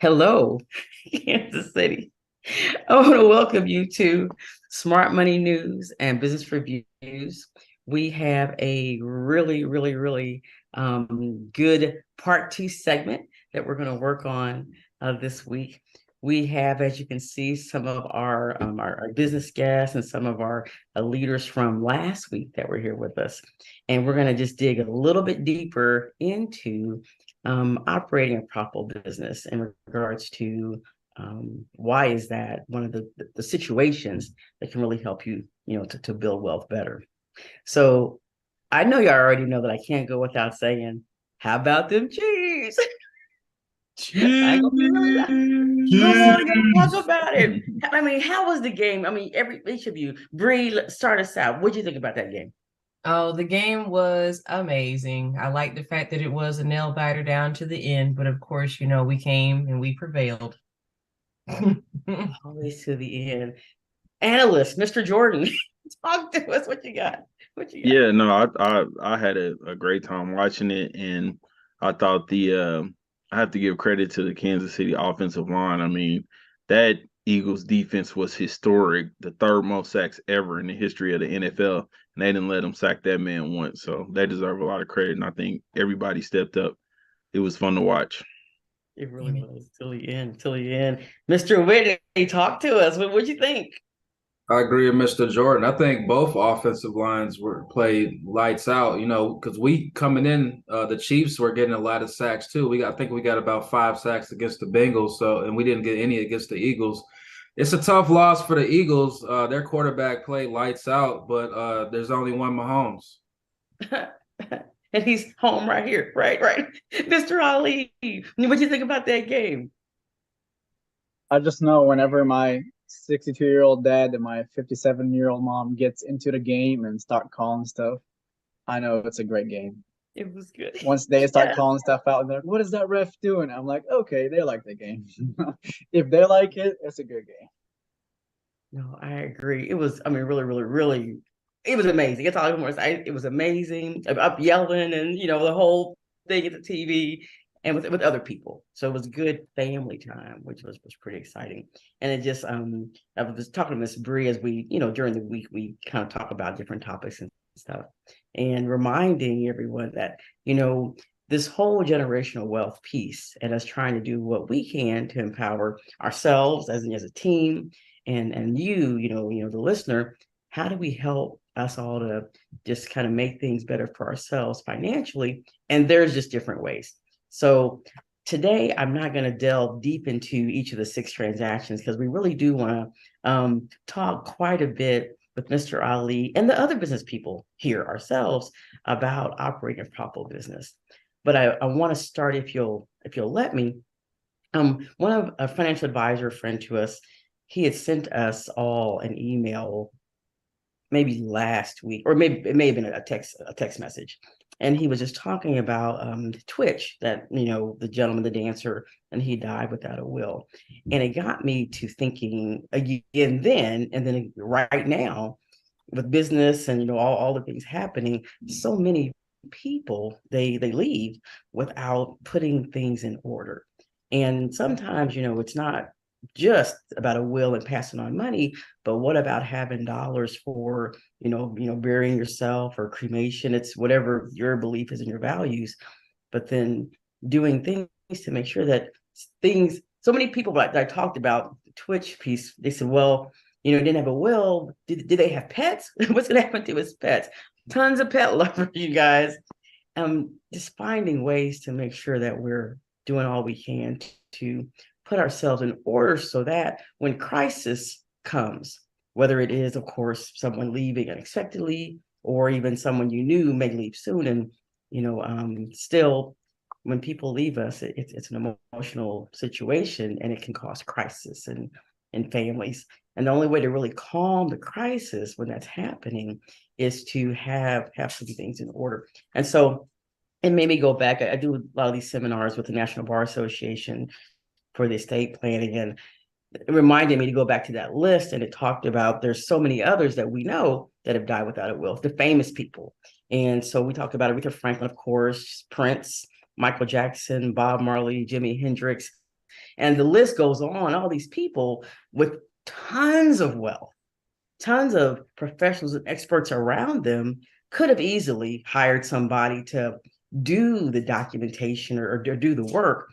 Hello, Kansas City. I want to welcome you to Smart Money News and Business Reviews. We have a really good part two segment that we're going to work on this week. We have, as you can see, some of our business guests and some of our leaders from last week that were here with us. And we're going to just dig a little bit deeper into operating a profitable business in regards to why is that one of the situations that can really help you, to build wealth better. So I know you already know that I can't go without saying, how about them cheese? I ain't gonna be really bad. Come Cheese. on, y'all talk about it. I mean, how was the game? I mean, each of you, Bree, start us out. What'd you think about that game? Oh, the game was amazing. I like the fact that it was a nail biter down to the end, but of course, we came and we prevailed. Always to the end. Analyst, Mr. Jordan, talk to us. What you got? What you got? Yeah, no, I had a great time watching it, and I thought I have to give credit to the Kansas City offensive line. I mean, that Eagles defense was historic, the third most sacks ever in the history of the NFL, and they didn't let them sack that man once, so they deserve a lot of credit. And I think everybody stepped up. It was fun to watch. It really was till the end, till the end. Mr. Whitney, talk to us. What'd you think? I agree with Mr. Jordan. I think both offensive lines were played lights out, because we coming in, the Chiefs were getting a lot of sacks too. I think we got about 5 sacks against the Bengals, and we didn't get any against the Eagles. It's a tough loss for the Eagles. Their quarterback played lights out, but there's only one Mahomes. And he's home right here, right. Mr. Ali, what'd you think about that game? I just know whenever my 62-year-old dad and my 57-year-old mom gets into the game and start calling stuff, I know it's a great game. It was good. Once they start Yes. calling stuff out, and they're like, "What is that ref doing?" I'm like, "Okay, they like the game. If they like it, it's a good game." No, I agree. It was, I mean, really, it was amazing. It's all I can say. It was amazing. Up yelling and the whole thing at the TV and with other people. So it was good family time, which was pretty exciting. And it just I was just talking to Miss Bree as we, during the week we kind of talk about different topics and stuff, and reminding everyone that, this whole generational wealth piece and us trying to do what we can to empower ourselves as a team and the listener. How do we help us all to just kind of make things better for ourselves financially? And there's just different ways. So today I'm not going to delve deep into each of the six transactions because we really do want to talk quite a bit with Mr. Ali and the other business people here ourselves about operating a profitable business. But I want to start, if you'll let me. One of a financial advisor friend to us, he had sent us all an email maybe last week, or maybe it may have been a text message. And he was just talking about Twitch, that the gentleman, the dancer, and he died without a will. And it got me to thinking again then, and then right now, with business and all the things happening, so many people they leave without putting things in order. And sometimes, it's not just about a will and passing on money, but what about having dollars for, burying yourself or cremation? It's whatever your belief is and your values, but then doing things to make sure that things, so many people that I talked about the Twitch piece, they said, well, didn't have a will. Did they have pets? What's going to happen to his pets? Tons of pet lovers, you guys. Just finding ways to make sure that we're doing all we can to put ourselves in order so that when crisis comes, whether it is, of course, someone leaving unexpectedly or even someone you knew may leave soon, and still, when people leave us, it's an emotional situation and it can cause crisis in families. And the only way to really calm the crisis when that's happening is to have some things in order. And so it made me go back. I do a lot of these seminars with the National Bar Association for the estate planning, and it reminded me to go back to that list. And it talked about there's so many others that we know that have died without a will, the famous people. And so we talked about Aretha Franklin, of course, Prince, Michael Jackson, Bob Marley, Jimi Hendrix, And the list goes on, all these people with tons of wealth, tons of professionals and experts around them could have easily hired somebody to do the documentation or do the work,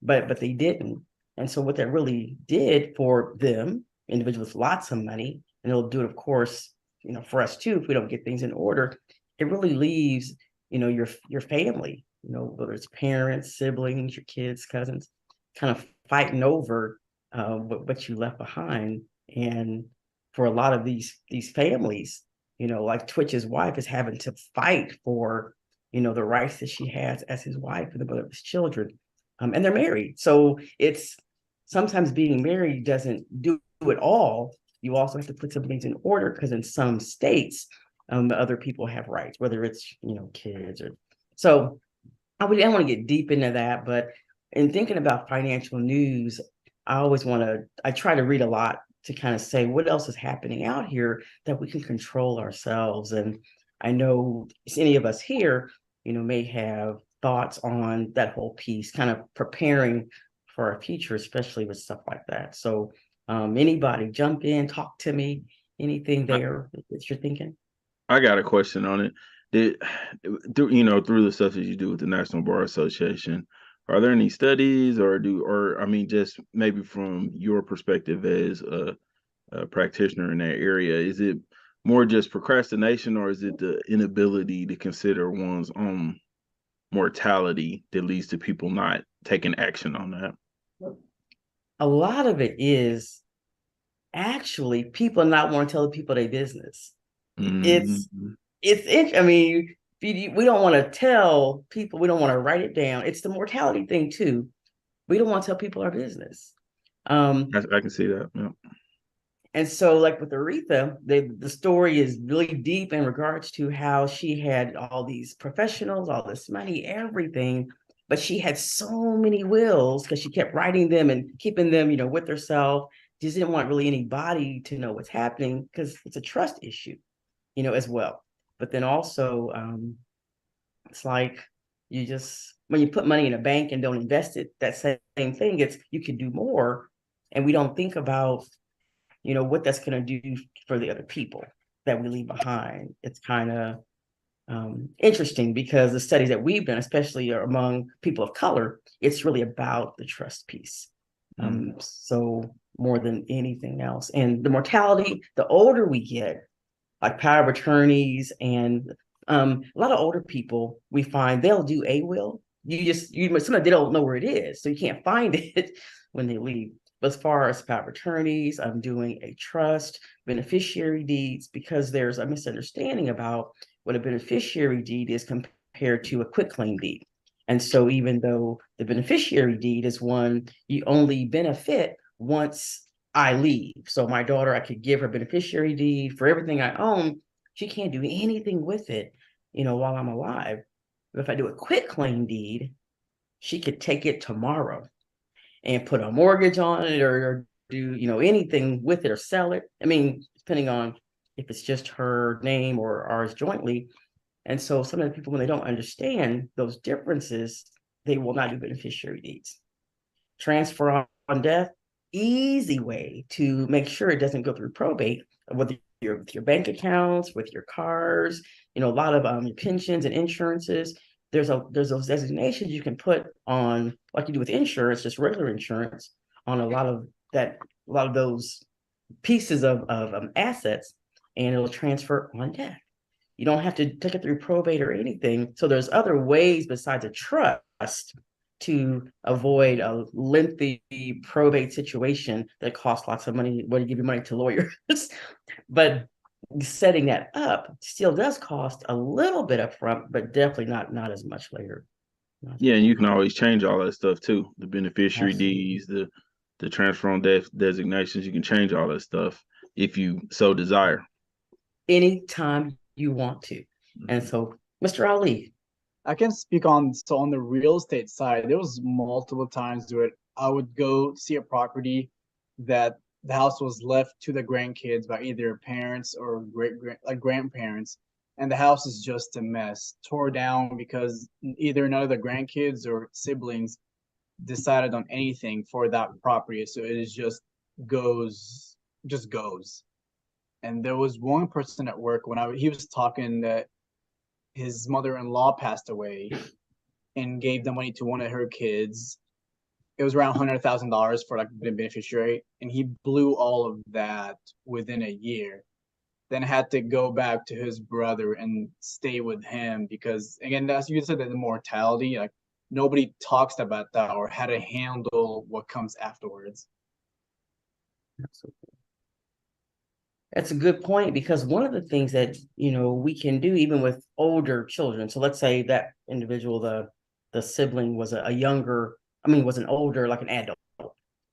but they didn't. And so what that really did for them, individuals with lots of money, and it'll do it, of course, for us too, if we don't get things in order, it really leaves, your family, whether it's parents, siblings, your kids, cousins, kind of fighting over what you left behind. And for a lot of these families, like Twitch's wife is having to fight for, the rights that she has as his wife and the mother of his children. And they're married. So it's sometimes being married doesn't do it all. You also have to put some things in order because in some states, other people have rights, whether it's, kids or so. I don't want to get deep into that, but in thinking about financial news, I try to read a lot to kind of say what else is happening out here that we can control ourselves. And I know any of us here, may have thoughts on that whole piece, kind of preparing for our future, especially with stuff like that. So anybody jump in, talk to me, anything there that you're thinking? I got a question on it. Through the stuff that you do with the National Bar Association, are there any studies or I mean, just maybe from your perspective as a practitioner in that area, is it more just procrastination or is it the inability to consider one's own mortality that leads to people not taking action on that? A lot of it is actually people not want to tell the people their business. It's Mhm. I mean, we don't want to tell people, we don't want to write it down. It's the mortality thing too. We don't want to tell people our business. I can see that. Yeah. And so, like with Aretha, the story is really deep in regards to how she had all these professionals, all this money, everything, but she had so many wills because she kept writing them and keeping them, with herself. Just didn't want really anybody to know what's happening because it's a trust issue, as well. But then also, it's like when you put money in a bank and don't invest it, that same thing, it's you can do more. And we don't think about what that's going to do for the other people that we leave behind. It's kind of interesting because the studies that we've done, especially among people of color, it's really about the trust piece. So more than anything else. And the mortality, the older we get, like power of attorneys and a lot of older people, we find they'll do a will. Sometimes they don't know where it is, so you can't find it when they leave. But as far as power of attorneys, I'm doing a trust, beneficiary deeds, because there's a misunderstanding about what a beneficiary deed is compared to a quitclaim deed. And so even though the beneficiary deed is one you only benefit once I leave. So my daughter, I could give her beneficiary deed for everything I own. She can't do anything with it, while I'm alive. But if I do a quitclaim deed, she could take it tomorrow and put a mortgage on it or do, anything with it or sell it. I mean, depending on if it's just her name or ours jointly. And so some of the people, when they don't understand those differences, they will not do beneficiary deeds. Transfer on death, easy way to make sure it doesn't go through probate, with your bank accounts, with your cars, a lot of your pensions and insurances. There's those designations you can put on, like you do with insurance, just regular insurance, on a lot of those pieces of assets, and it'll transfer on death. You don't have to take it through probate or anything. So there's other ways besides a trust to avoid a lengthy probate situation that costs lots of money when you give your money to lawyers. But setting that up still does cost a little bit upfront, but definitely not as much later. Yeah, and you can always change all that stuff too. The beneficiary Absolutely. deeds, the transfer on death designations, you can change all that stuff if you so desire. Anytime you want to. And so, Mr. Ali. I can speak on the real estate side. There was multiple times where I would go see a property that the house was left to the grandkids by either parents or grandparents, and the house is just a mess, tore down because either none of the grandkids or siblings decided on anything for that property. So it is just goes. And there was one person at work when he was talking that his mother-in-law passed away and gave the money to one of her kids. It was around $100,000 for like the beneficiary, and he blew all of that within a year. Then had to go back to his brother and stay with him because, again, as you said, that the mortality, like nobody talks about that or how to handle what comes afterwards. That's a good point, because one of the things that, we can do even with older children. So let's say that individual, the sibling was was an older, like an adult.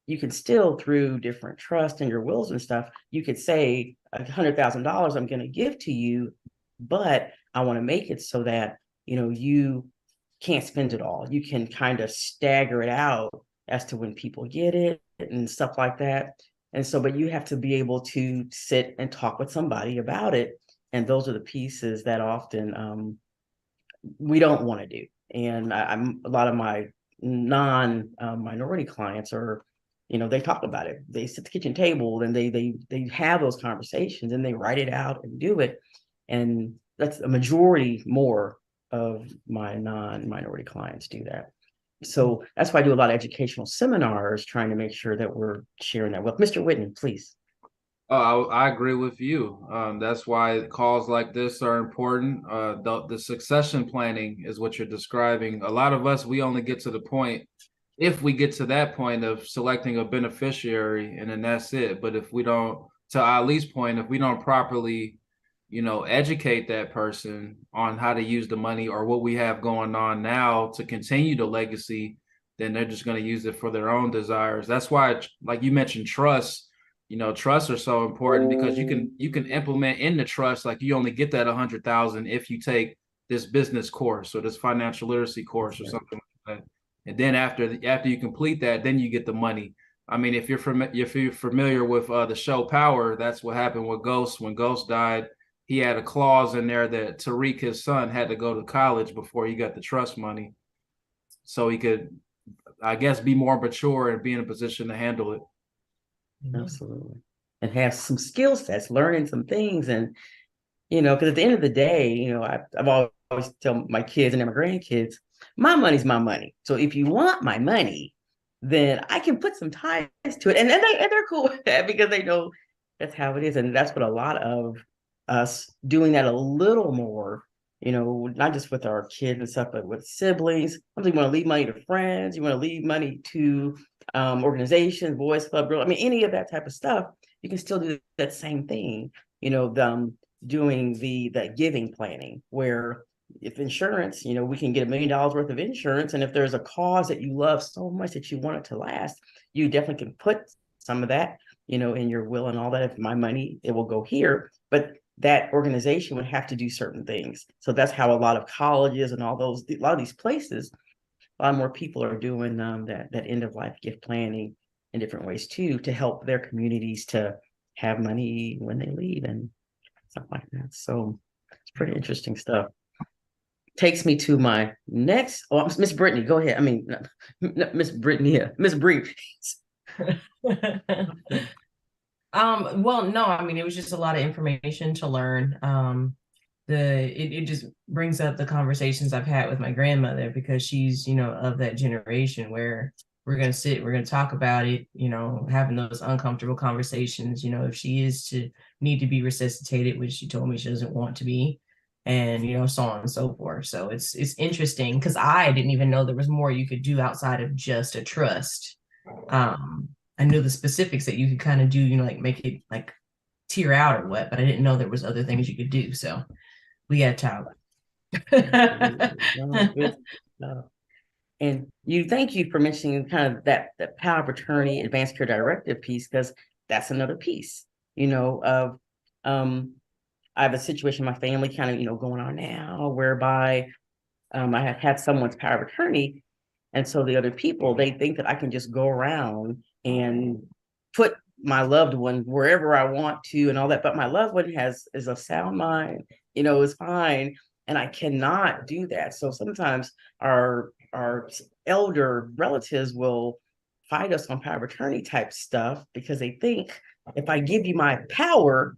You can still, through different trust and your wills and stuff, you could say $100,000 I'm going to give to you, but I want to make it so that, you can't spend it all. You can kind of stagger it out as to when people get it and stuff like that. And so, but you have to be able to sit and talk with somebody about it. And those are the pieces that often we don't want to do. And I'm a lot of my non-minority clients are, they talk about it. They sit at the kitchen table and they have those conversations and they write it out and do it. And that's a majority more of my non-minority clients do that. So that's why I do a lot of educational seminars, trying to make sure that we're sharing that with Mr. Whitney, please. I agree with you. That's why calls like this are important. The succession planning is what you're describing. A lot of us, we only get to the point, if we get to that point of selecting a beneficiary, and then that's it. But if we don't, to Ali's point, if we don't properly, educate that person on how to use the money or what we have going on now to continue the legacy, then they're just going to use it for their own desires. That's why, like you mentioned, trusts are so important, because you can implement in the trust, like you only get that 100,000 if you take this business course or this financial literacy course or something like that. And then after you complete that, then you get the money. I mean, if you're familiar with the show Power, that's what happened with Ghost. When Ghost died, he had a clause in there that Tariq, his son, had to go to college before he got the trust money, so he could, I guess, be more mature and be in a position to handle it. Absolutely. And have some skill sets, learning some things. And, because at the end of the day, I've always tell my kids and my grandkids, my money's my money. So if you want my money, then I can put some ties to it. And they're cool with that, because they know that's how it is. And that's what a lot of us doing that a little more, not just with our kids and stuff, but with siblings. Sometimes you want to leave money to friends, you want to leave money to organizations, boys club, girl. I mean, any of that type of stuff, you can still do that same thing. Doing the giving planning, where if insurance, we can get $1 million worth of insurance, and if there's a cause that you love so much that you want it to last, you definitely can put some of that, in your will and all that. If my money, it will go here, but that organization would have to do certain things. So that's how a lot of colleges and a lot of these places, a lot more people are doing that end of life gift planning in different ways too, to help their communities to have money when they leave and stuff like that. So it's pretty interesting stuff. Takes me to my next. Oh, Miss Brittany, go ahead. I mean, Miss Brittany, Miss Bree. Well, no, I mean, it was just a lot of information to learn. It just brings up the conversations I've had with my grandmother, because she's, of that generation where we're going to talk about it, having those uncomfortable conversations, if she is to need to be resuscitated, which she told me she doesn't want to be, and, so on and so forth. So it's interesting, because I didn't even know there was more you could do outside of just a trust. I knew the specifics that you could kind of do, like make it like tear out or what, but I didn't know there was other things you could do. So we got to talk. And thank you for mentioning kind of that power of attorney, advanced care directive piece, because that's another piece, of I have a situation in my family kind of, going on now, whereby I have had someone's power of attorney. And so the other people, they think that I can just go around and put my loved one wherever I want to and all that. But my loved one is a sound mind, is fine. And I cannot do that. So sometimes our our elder relatives will fight us on power of attorney type stuff because they think if I give you my power,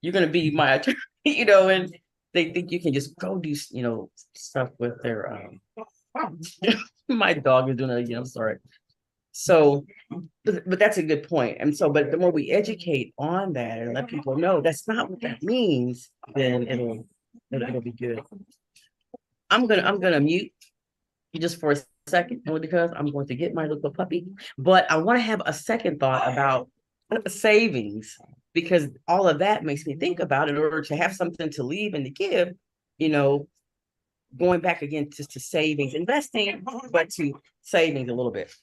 you're going to be my attorney, and they think you can just go do, stuff with their, my dog is doing it again. I'm sorry. So, but that's a good point. And so, but the more we educate on that and let people know that's not what that means, then it'll be good. I'm gonna mute you just for a second, only because I'm going to get my little puppy. But I want to have a second thought about savings, because all of that makes me think about, in order to have something to leave and to give, going back again to savings, investing, but to savings a little bit.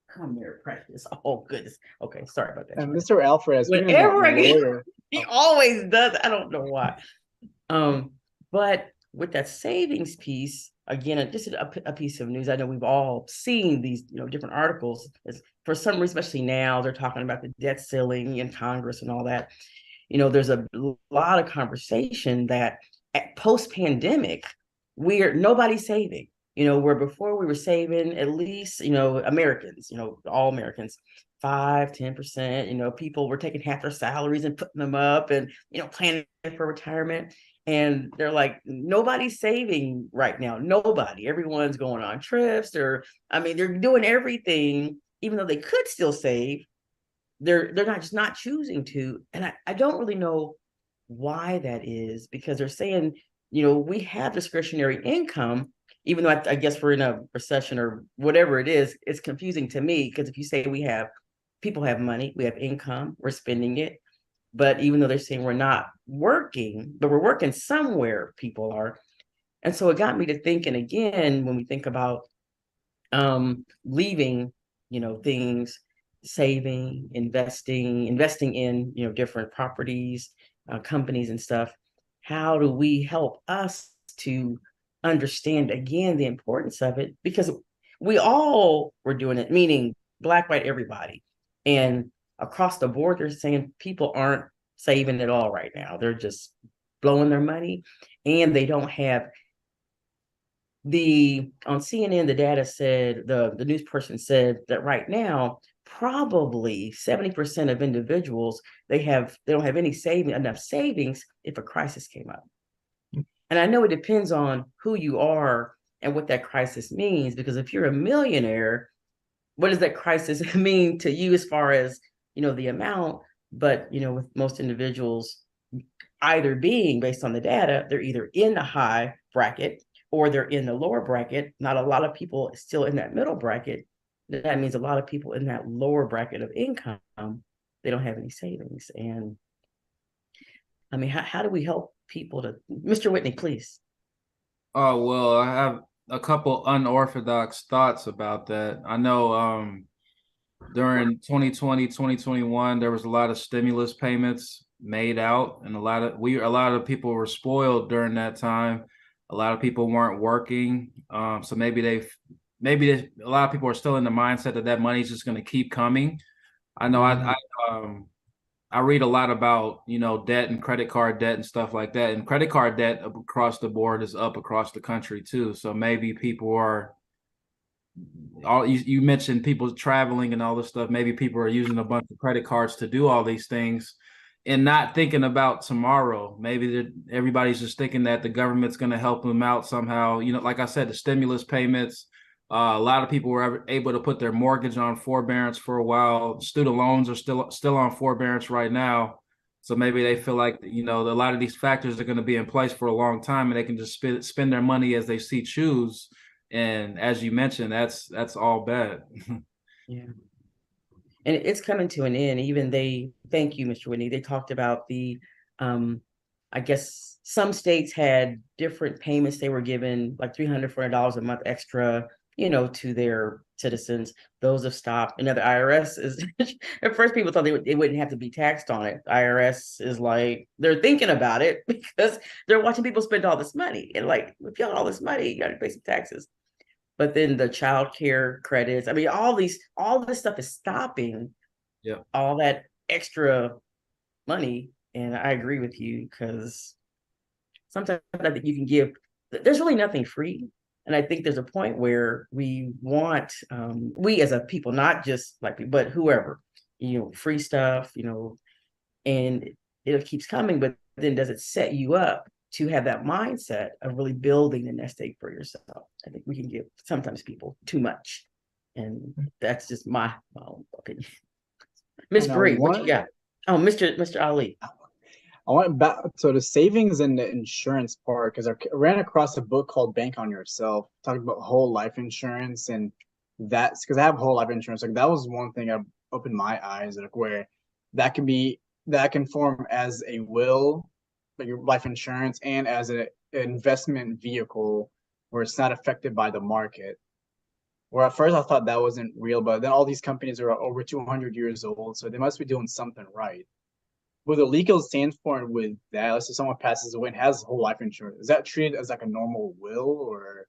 Come here, practice. Oh goodness. Okay, sorry about that. And Mr. Alfred, being a Whenever I get, lawyer, he always does. I don't know why. But with that savings piece, again, just a piece of news. I know we've all seen these, different articles. For some reason, especially now, they're talking about the debt ceiling in Congress and all that. There's a lot of conversation that post-pandemic, nobody's saving. Where before we were saving at least, Americans, all Americans, 5-10%, people were taking half their salaries and putting them up and, planning for retirement. And they're like, nobody's saving right now. Nobody. Everyone's going on trips. They're doing everything, even though they could still save. They're not choosing to. And I don't really know why that is, because they're saying, we have discretionary income, even though I guess we're in a recession or whatever it is. It's confusing to me, because if you say people have money, we have income, we're spending it. But even though they're saying we're not working, but we're working somewhere, people are. And so it got me to thinking again, when we think about leaving, things, saving, investing in, different properties, companies and stuff. How do we help us to understand again the importance of it? Because we all were doing it, meaning black, white, everybody. And across the board, they're saying people aren't saving at all right now. They're just blowing their money, and they don't have on CNN, the data said, the news person said that right now, probably 70% of individuals, they don't have enough savings if a crisis came up. And I know it depends on who you are and what that crisis means, because if you're a millionaire, what does that crisis mean to you as far as, the amount? But, with most individuals, either being, based on the data, they're either in the high bracket or they're in the lower bracket. Not a lot of people still in that middle bracket. That means a lot of people in that lower bracket of income, they don't have any savings. And how do we help people Mr. Whitney, please? Oh, well, I have a couple unorthodox thoughts about that. I know during 2020, 2021, there was a lot of stimulus payments made out, and a lot of people were spoiled during that time. A lot of people weren't working, so maybe a lot of people are still in the mindset that money is just going to keep coming. I know I read a lot about, debt and credit card debt and stuff like that, and credit card debt across the board is up across the country too. So maybe people are you mentioned people traveling and all this stuff. Maybe people are using a bunch of credit cards to do all these things and not thinking about tomorrow. Maybe everybody's just thinking that the government's going to help them out somehow. Like I said, the stimulus payments, a lot of people were able to put their mortgage on forbearance for a while. Student loans are still on forbearance right now. So maybe they feel like, a lot of these factors are going to be in place for a long time, and they can just spend their money as they see choose. And as you mentioned, that's all bad. Yeah. And it's coming to an end. Thank you, Mr. Whitney. They talked about I guess some states had different payments they were given, like $300, $400 a month extra, to their citizens. Those have stopped. And the IRS is, at first people thought they wouldn't have to be taxed on it. IRS is like, they're thinking about it because they're watching people spend all this money. And like, if you got all this money, you got to pay some taxes. But then the child care credits, all this stuff is stopping. Yeah. All that extra money. And I agree with you, because sometimes I think you can give, there's really nothing free. And I think there's a point where we want, we as a people, not just like people, but whoever, free stuff, and it keeps coming, but then does it set you up to have that mindset of really building the nest egg for yourself? I think we can give sometimes people too much. And that's just my own opinion. Miss And I Bree, what you want got? Oh, Mr. Ali. I went back to the savings and the insurance part because I ran across a book called Bank on Yourself, talking about whole life insurance, and that's because I have whole life insurance. Like that was one thing that opened my eyes, like where that can form as a will, like your life insurance, and as an investment vehicle where it's not affected by the market. Where at first I thought that wasn't real, but then all these companies are over 200 years old, so they must be doing something right. What the legal stands for with that, let's say someone passes away and has whole life insurance, is that treated as like a normal will or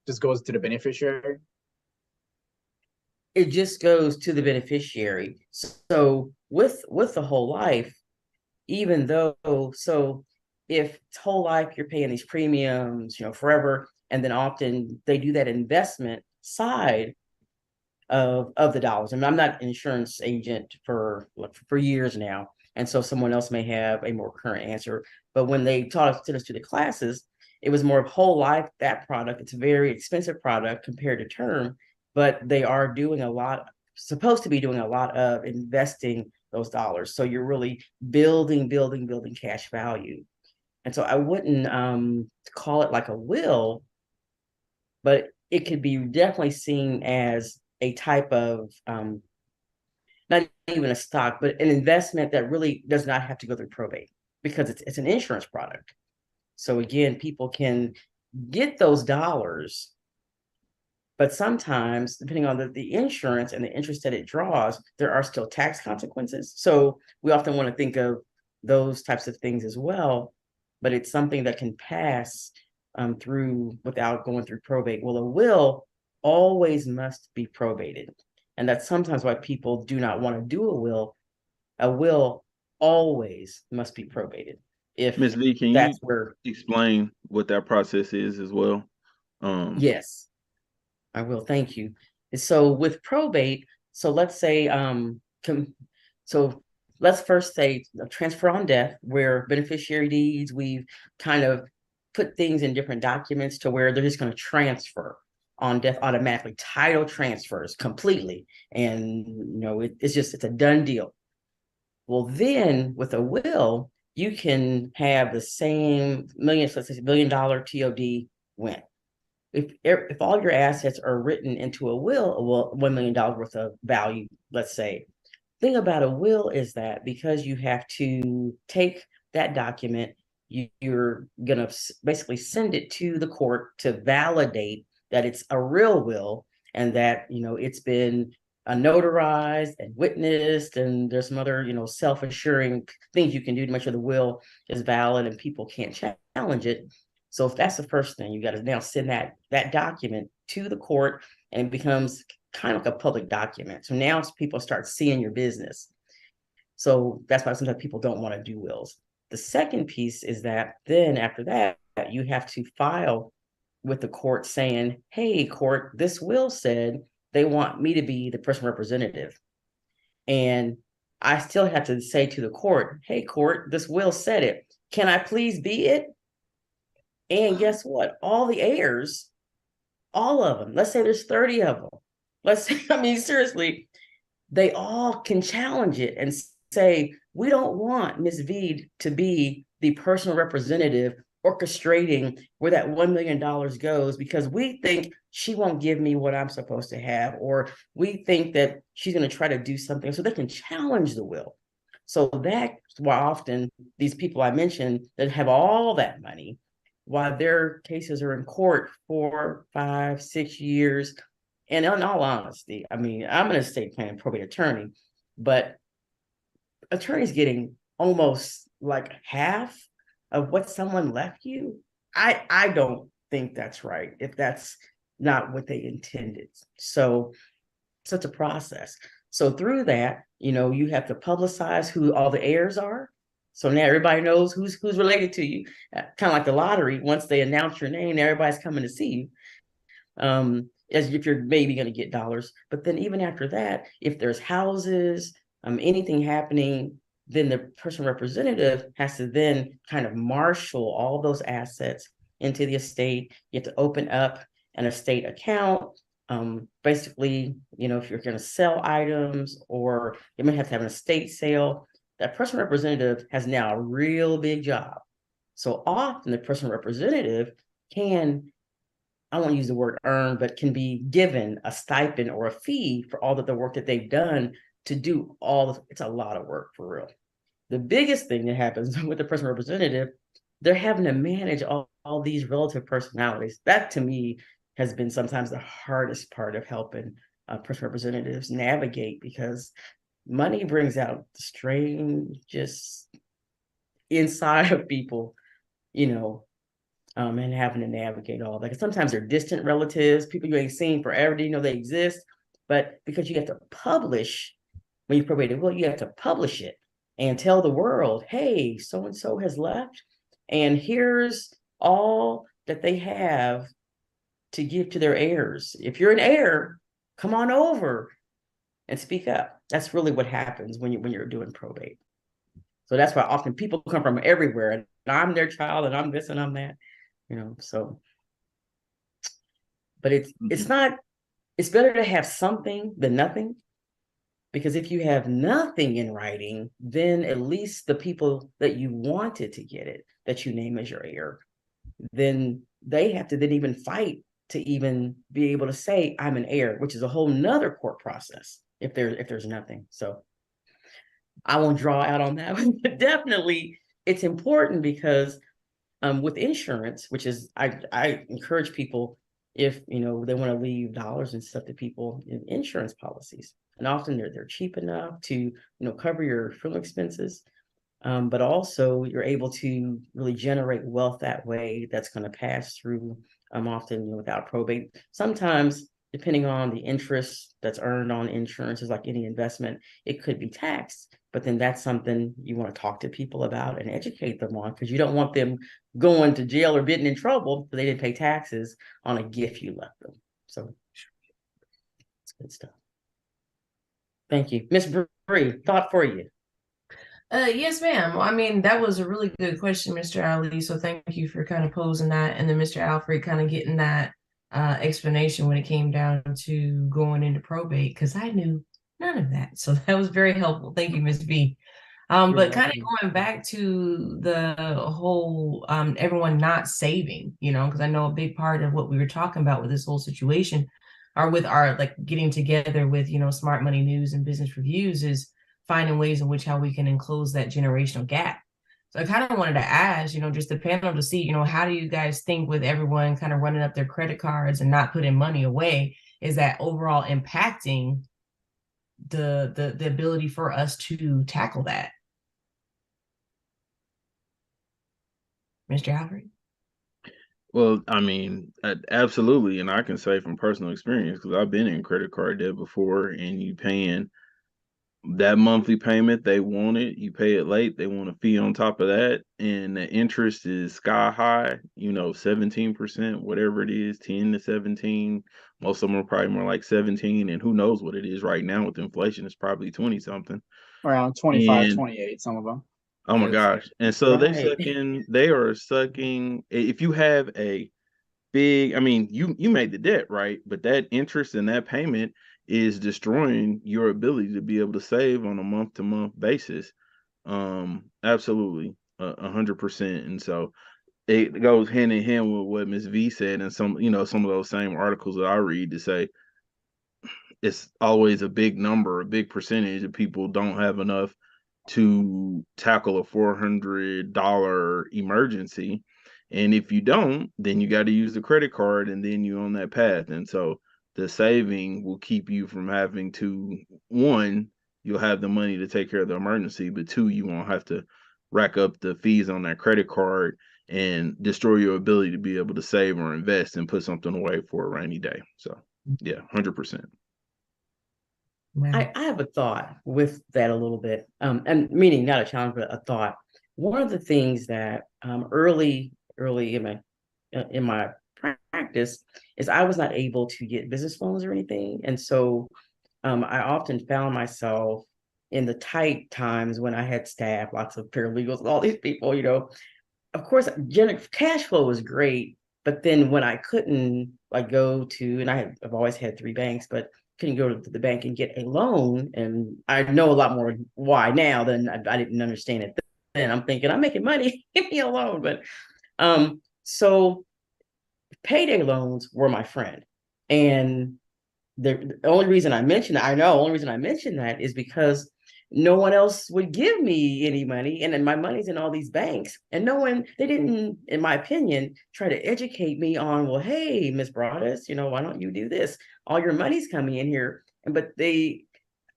just goes to the beneficiary? It just goes to the beneficiary. So with the whole life, even though, so if it's whole life you're paying these premiums, forever, and then often they do that investment side of the dollars. I mean, I'm not an insurance agent for years now, and so someone else may have a more current answer. But when they taught us to the classes, it was more of whole life, that product. It's a very expensive product compared to term, but they are doing a lot, supposed to be doing a lot of investing those dollars. So you're really building cash value. And so I wouldn't call it like a will, but it could be definitely seen as a type of not even a stock, but an investment that really does not have to go through probate because it's an insurance product. So again, people can get those dollars, but sometimes depending on the insurance and the interest that it draws, there are still tax consequences. So we often want to think of those types of things as well, but it's something that can pass through without going through probate. Well, a will always must be probated. And that's sometimes why people do not want to do a will. A will always must be probated. If Ms. V, can you that's where, explain what that process is as well? yes, I will. Thank you. So with probate, so let's say, so let's first say a transfer on death, where beneficiary deeds, we've kind of put things in different documents to where they're just going to transfer on death automatically. Title transfers completely, and it's a done deal. Well, then with a will, you can have the same let's say $1 million TOD win. If all your assets are written into a will, $1 million worth of value, let's say. Thing about a will is that because you have to take that document, you're gonna basically send it to the court to validate that it's a real will and that it's been notarized and witnessed, and there's some other self-assuring things you can do to make sure the will is valid and people can't challenge it. So if that's the first thing, you got to now send that document to the court, and it becomes kind of like a public document. So now people start seeing your business. So that's why sometimes people don't want to do wills. The second piece is that then after that, you have to file with the court saying, hey, court, this will said they want me to be the person representative. And I still have to say to the court, hey, court, this will said it. Can I please be it? And guess what? All the heirs, all of them, let's say there's 30 of them. Let's say, I mean, seriously, they all can challenge it and say, we don't want Ms. V to be the personal representative orchestrating where that $1 million goes because we think she won't give me what I'm supposed to have, or we think that she's going to try to do something. So they can challenge the will. So that's why often these people I mentioned that have all that money, while their cases are in court 4, 5, 6 years. And in all honesty, I mean, I'm an estate planning probate attorney, but attorneys getting almost like half of what someone left you. I don't think that's right if that's not what they intended. So it's a process. So through that, you have to publicize who all the heirs are. So now everybody knows who's related to you. Kind of like the lottery. Once they announce your name, everybody's coming to see you. as if you're maybe going to get dollars. But then even after that, if there's houses, anything happening, then the person representative has to then kind of marshal all those assets into the estate. You have to open up an estate account. Basically, if you're going to sell items or you may have to have an estate sale, that person representative has now a real big job. So often the person representative can, I won't use the word earn, but can be given a stipend or a fee for all of the work that they've done to do it's a lot of work for real. The biggest thing that happens with the person representative, they're having to manage all these relative personalities. That to me has been sometimes the hardest part of helping person representatives navigate, because money brings out the strangest inside of people, and having to navigate all that. Sometimes they're distant relatives, people you ain't seen forever, they exist, but because you have to publish, when you probate a will, you have to publish it and tell the world, hey, so-and-so has left, and here's all that they have to give to their heirs. If you're an heir, come on over and speak up. That's really what happens when you're doing probate. So that's why often people come from everywhere, and I'm their child, and I'm this and I'm that, so. But it's not, it's better to have something than nothing, because if you have nothing in writing, then at least the people that you wanted to get it, that you name as your heir, then they have to then even fight to even be able to say I'm an heir, which is a whole nother court process if there's nothing. So I won't draw out on that one, but definitely it's important because with insurance, which is I encourage people, if they want to leave dollars and stuff to people in insurance policies, and often they're cheap enough to cover your funeral expenses, but also you're able to really generate wealth that way that's going to pass through often without probate. Sometimes, depending on the interest that's earned on insurance, is like any investment, it could be taxed. But then that's something you want to talk to people about and educate them on, because you don't want them going to jail or getting in trouble because they didn't pay taxes on a gift you left them. So it's good stuff. Thank you. Miss Bree, thought for you. Yes, ma'am. I mean, that was a really good question, Mr. Ali. So thank you for kind of posing that. And then Mr. Alfred kind of getting that explanation when it came down to going into probate, because I knew none of that. So that was very helpful. Thank you, Ms. B. But kind of going back to the whole everyone not saving, because I know a big part of what we were talking about with this whole situation, or with our like getting together with, Smart Money News and Business Reviews, is finding ways in which how we can enclose that generational gap. So I kind of wanted to ask, just the panel to see, how do you guys think, with everyone kind of running up their credit cards and not putting money away, is that overall impacting the ability for us to tackle that? Mr. Alfred? Well, I mean, absolutely. And I can say from personal experience, because I've been in credit card debt before, and you paying that monthly payment, they want it, you pay it late, they want a fee on top of that, and the interest is sky high, 17%, whatever it is, 10 to 17. Most of them are probably more like 17, and who knows what it is right now with inflation. It's probably 20 something. Around 25, And 28, some of them. oh my Yes. gosh. And so Right. they are sucking. If you have a big, I mean, you made the debt, right? But that interest and that payment is destroying your ability to be able to save on a month to month basis. Absolutely, 100%. And so it goes hand in hand with what Ms. V said, and some of those same articles that I read, to say it's always a big number, a big percentage of people don't have enough to tackle a $400 emergency. And if you don't, then you got to use the credit card, and then you're on that path. And so the saving will keep you from having to, one, you'll have the money to take care of the emergency, but two, you won't have to rack up the fees on that credit card and destroy your ability to be able to save or invest and put something away for a rainy day. So yeah, 100%. I have a thought with that a little bit, and meaning not a challenge, but a thought. One of the things that early in my practice is I was not able to get business loans or anything. And so I often found myself in the tight times when I had staff, lots of paralegals, all these people, of course, cash flow was great. But then when I couldn't like go to, and I've always had three banks, but couldn't go to the bank and get a loan. And I know a lot more why now than I didn't understand it then. I'm thinking I'm making money, give me a loan. But so payday loans were my friend. And the only reason I mentioned that, only reason I mentioned that is because no one else would give me any money. And then my money's in all these banks. And they didn't, in my opinion, try to educate me on, well, hey, Miss Broadus, why don't you do this? All your money's coming in here. But I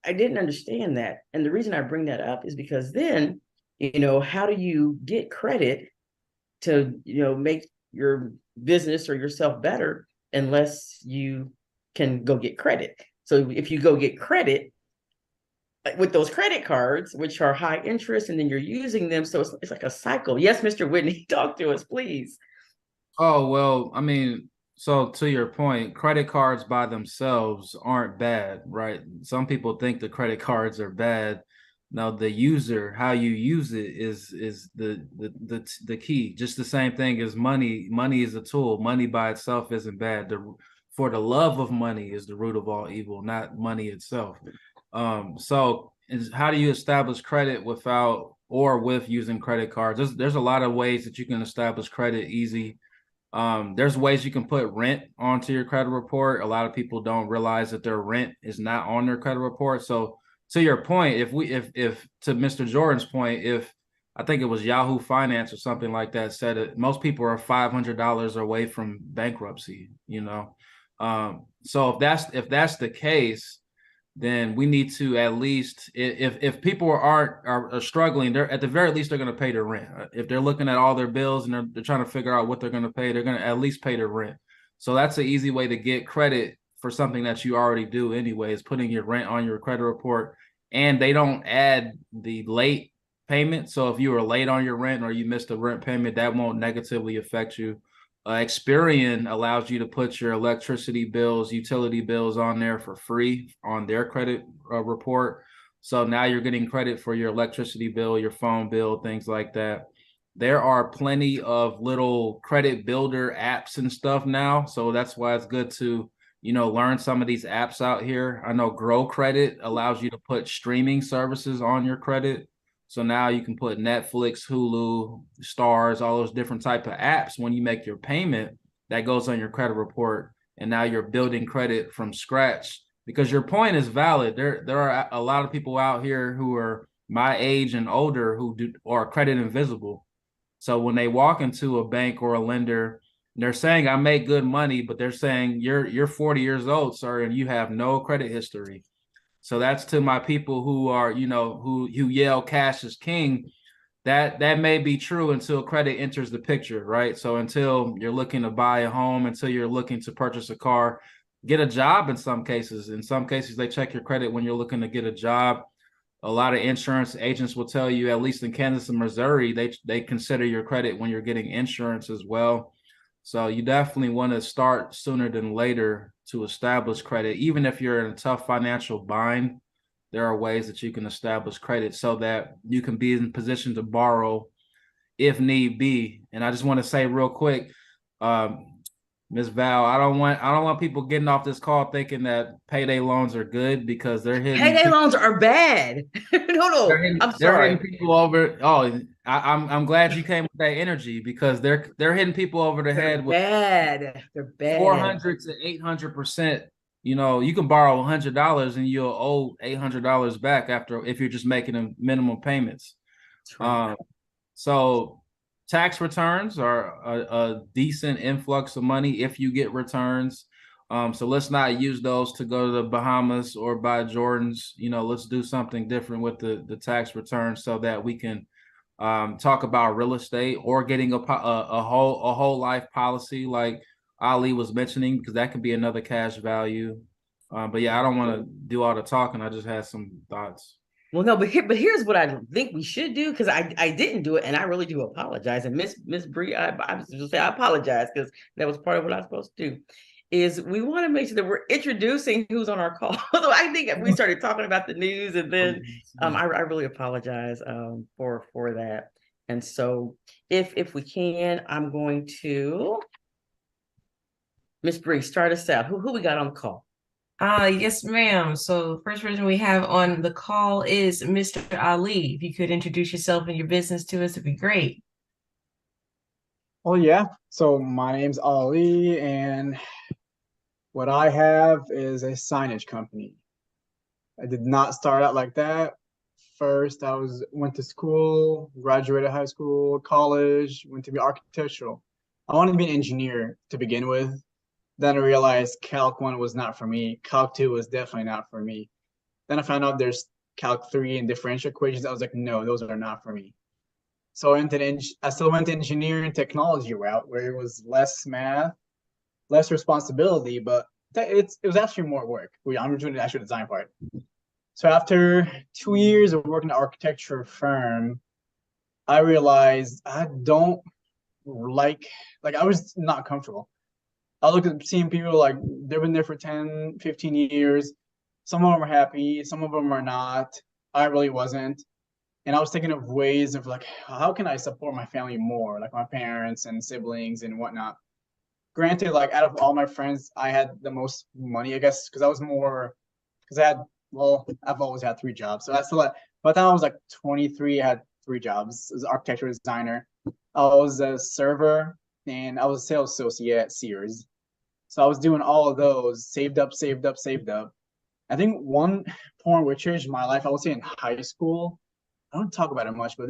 didn't understand that. And the reason I bring that up is because then, how do you get credit to, make your business or yourself better unless you can go get credit? So if you go get credit with those credit cards, which are high interest, and then you're using them, so it's like a cycle. Yes, Mr. Whitney, talk to us, please. Oh, well, I mean, so to your point, credit cards by themselves aren't bad, right? Some people think the credit cards are bad. Now, the user, how you use it is the key. Just the same thing as money. Money is a tool. Money by itself isn't bad. For the love of money is the root of all evil, not money itself. So how do you establish credit without or with using credit cards? There's a lot of ways that you can establish credit easy. There's ways you can put rent onto your credit report. A lot of people don't realize that their rent is not on their credit report. So to your point, if to Mr. Jordan's point, if I think it was Yahoo Finance or something like that said it, most people are $500 away from bankruptcy, so if that's the case, then we need to at least, if people are struggling, they're at the very least they're going to pay their rent. If they're looking at all their bills and they're trying to figure out what they're going to pay, they're going to at least pay their rent. So that's an easy way to get credit for something that you already do anyway, is putting your rent on your credit report, and they don't add the late payment. So if you were late on your rent or you missed a rent payment, that won't negatively affect you. Experian allows you to put your electricity bills, utility bills on there for free on their credit report. So now you're getting credit for your electricity bill, your phone bill, things like that. There are plenty of little credit builder apps and stuff now. So that's why it's good to, learn some of these apps out here. I know Grow Credit allows you to put streaming services on your credit. So now you can put Netflix, Hulu, Stars, all those different type of apps. When you make your payment, that goes on your credit report. And now you're building credit from scratch, because your point is valid. There are a lot of people out here who are my age and older who are credit invisible. So when they walk into a bank or a lender, they're saying, I make good money, but they're saying you're 40 years old, sir, and you have no credit history. So that's to my people who are, who yell cash is king. That may be true until credit enters the picture, right? So until you're looking to buy a home, until you're looking to purchase a car, get a job in some cases. In some cases, they check your credit when you're looking to get a job. A lot of insurance agents will tell you, at least in Kansas and Missouri, they consider your credit when you're getting insurance as well. So you definitely want to start sooner than later to establish credit. Even if you're in a tough financial bind, there are ways that you can establish credit so that you can be in position to borrow if need be. And I just want to say real quick, Ms. Val, I don't want people getting off this call thinking that payday loans are good, because they're hitting payday loans are bad. No, I'm sorry. They're hitting people over. Oh, I'm glad you came with that energy, because they're hitting people over the head with bad. They're bad. 400 to 800%. You can borrow $100 and you'll owe $800 back if you're just making them minimum payments. So tax returns are a decent influx of money if you get returns. So let's not use those to go to the Bahamas or buy Jordans. Let's do something different with the tax returns so that we can talk about real estate or getting a whole life policy like Ali was mentioning, because that could be another cash value. But yeah, I don't want to do all the talking. I just had some thoughts. Well, no, but here's what I think we should do, because I didn't do it, and I really do apologize. And Miss Bree, I was just say I apologize, because that was part of what I was supposed to do. Is we want to make sure that we're introducing who's on our call. So I think we started talking about the news, and then I really apologize for that. And so if we can, I'm going to Miss Bree start us out. Who we got on the call? Yes, ma'am. So the first person we have on the call is Mr. Ali. If you could introduce yourself and your business to us, it'd be great. Oh yeah. So my name's Ali, and what I have is a signage company. I did not start out like that. First, went to school, graduated high school, college, went to be architectural. I wanted to be an engineer to begin with. Then I realized Calc 1 was not for me. Calc 2 was definitely not for me. Then I found out there's Calc 3 and differential equations. I was like, no, those are not for me. So I still went to engineering technology route, where it was less math, less responsibility, but it was actually more work. I'm doing the actual design part. So after 2 years of working at an architecture firm, I realized I don't like I was not comfortable. I look at seeing people like they've been there for 10, 15 years. Some of them are happy, some of them are not. I really wasn't. And I was thinking of ways of like, how can I support my family more, like my parents and siblings and whatnot. Granted, like out of all my friends, I had the most money, I guess, because I've always had 3 jobs. So that's a lot. By the time I was like 23, I had 3 jobs. As an architecture designer. I was a server, and I was a sales associate at Sears. So I was doing all of those, saved up, saved up, saved up. I think one point which changed my life, I would say in high school. I don't talk about it much, but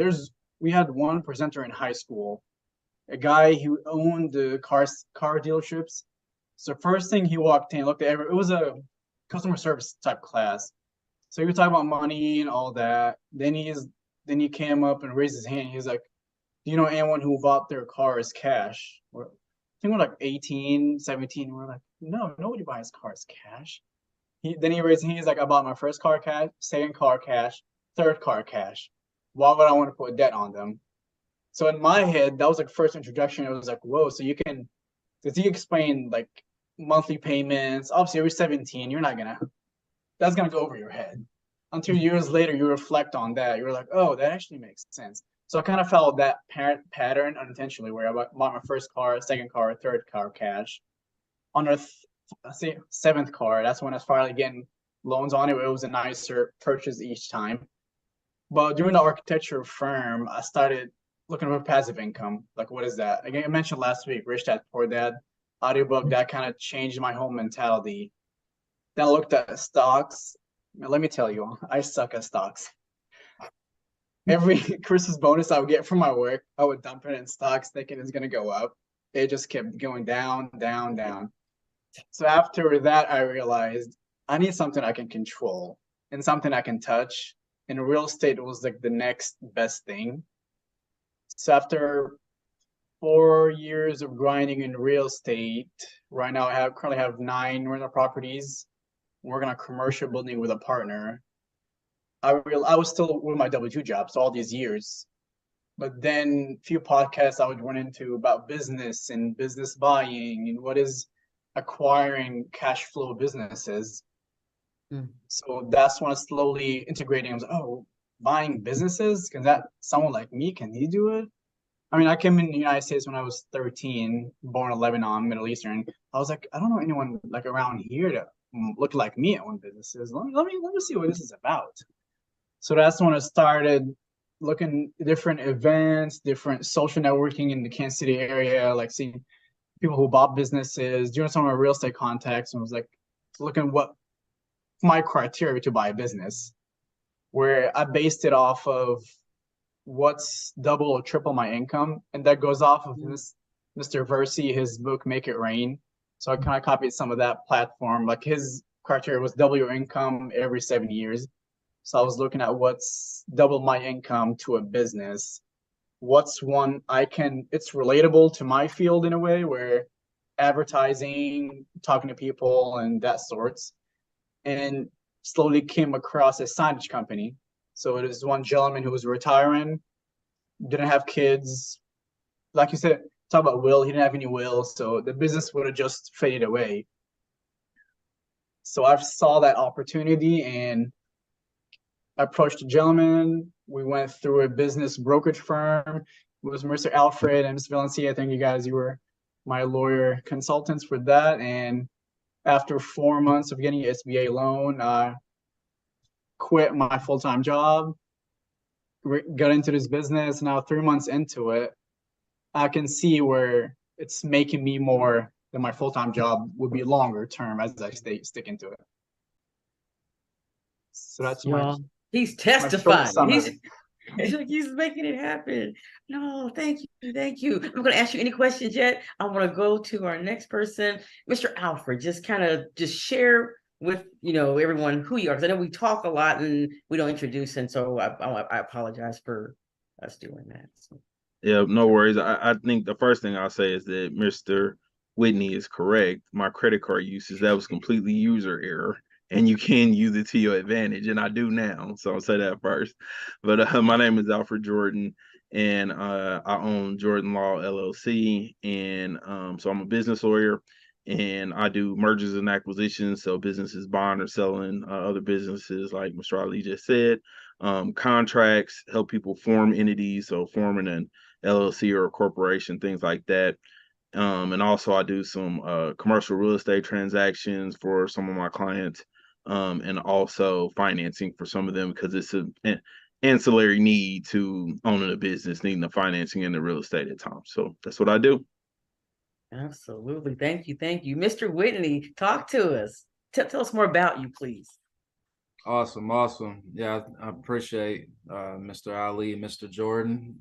we had one presenter in high school, a guy who owned the car dealerships. So first thing he walked in, looked at it was a customer service type class. So he was talking about money and all that. Then he came up and raised his hand. He was like, "Do you know anyone who bought their cars cash?" I think we're like 18, 17. We're like, "No, nobody buys cars cash." Then he raised his hand. He's like, "I bought my first car cash, second car cash, third car cash. Why would I want to put debt on them?" So in my head, that was like first introduction. It was like, whoa, so you can, because he explained like monthly payments. Obviously, every 17, that's gonna go over your head. Until years later, you reflect on that. You're like, oh, that actually makes sense. So I kind of followed that pattern unintentionally, where I bought my first car, second car, third car cash. On our seventh car, that's when I was finally getting loans on it. It was a nicer purchase each time. But during the architecture firm, I started looking for passive income. Like, what is that? Again, I mentioned last week, Rich Dad Poor Dad audiobook. That kind of changed my whole mentality. Then I looked at stocks. Let me tell you, I suck at stocks. Every Christmas bonus I would get from my work, I would dump it in stocks thinking it's going to go up. It just kept going down, down, down. So after that, I realized I need something I can control and something I can touch. And real estate was like the next best thing. So after 4 years of grinding in real estate, right now I currently have 9 rental properties. Working on a commercial building with a partner. I was still with my W-2 jobs all these years, but then a few podcasts I would run into about business and business buying and what is acquiring cash flow businesses. So that's when I slowly integrating. I was like, oh, buying businesses? Can that someone like me, can he do it? I mean, I came in the United States when I was 13, born in Lebanon, Middle Eastern. I was like, I don't know anyone like around here that look like me at one businesses. Let me see what this is about. So that's when I started looking at different events, different social networking in the Kansas City area, like seeing people who bought businesses, doing some of my real estate contacts, and was like looking what my criteria to buy a business, where I based it off of what's double or triple my income, and that goes off of this Mr. Versi, his book Make It Rain. So I kind of copied some of that platform. Like his criteria was double your income every 7 years. So I was looking at what's double my income to a business. What's one it's relatable to my field in a way, where advertising, talking to people and that sorts. And slowly came across a signage company. So it is one gentleman who was retiring, didn't have kids. Like you said, talk about will, he didn't have any will, so the business would have just faded away. So I saw that opportunity and I approached a gentleman. We went through a business brokerage firm. It was Mr. Alfred and Ms. Valencia. I think you were my lawyer consultants for that. And after 4 months of getting an SBA loan, I quit my full-time job, got into this business. Now 3 months into it, I can see where it's making me more than my full-time job would be longer term as I stick into it. So that's Y'all, he's my short testifying. summary. He's making it happen. No, thank you, thank you. I'm going to ask you any questions yet. I want to go to our next person, Mr. Alfred. Just kind of just share with everyone who you are, because I know we talk a lot and we don't introduce, and so I apologize for us doing that. So. Yeah, no worries. I think the first thing I'll say is that Mr. Whitney is correct. My credit card usage, that was completely user error, and you can use it to your advantage, and I do now. So I'll say that first. But my name is Alfred Jordan, and I own Jordan Law LLC, and so I'm a business lawyer, and I do mergers and acquisitions. So businesses buying or selling other businesses, like Mr. Ali just said. Contracts, help people form entities, so forming an LLC or a corporation, things like that. And also I do some commercial real estate transactions for some of my clients, and also financing for some of them, because it's an ancillary need to owning a business, needing the financing and the real estate at times. So that's what I do. Absolutely. Thank you. Thank you. Mr. Whitney, talk to us. Tell us more about you, please. Awesome. Yeah, I appreciate Mr. Ali and Mr. Jordan.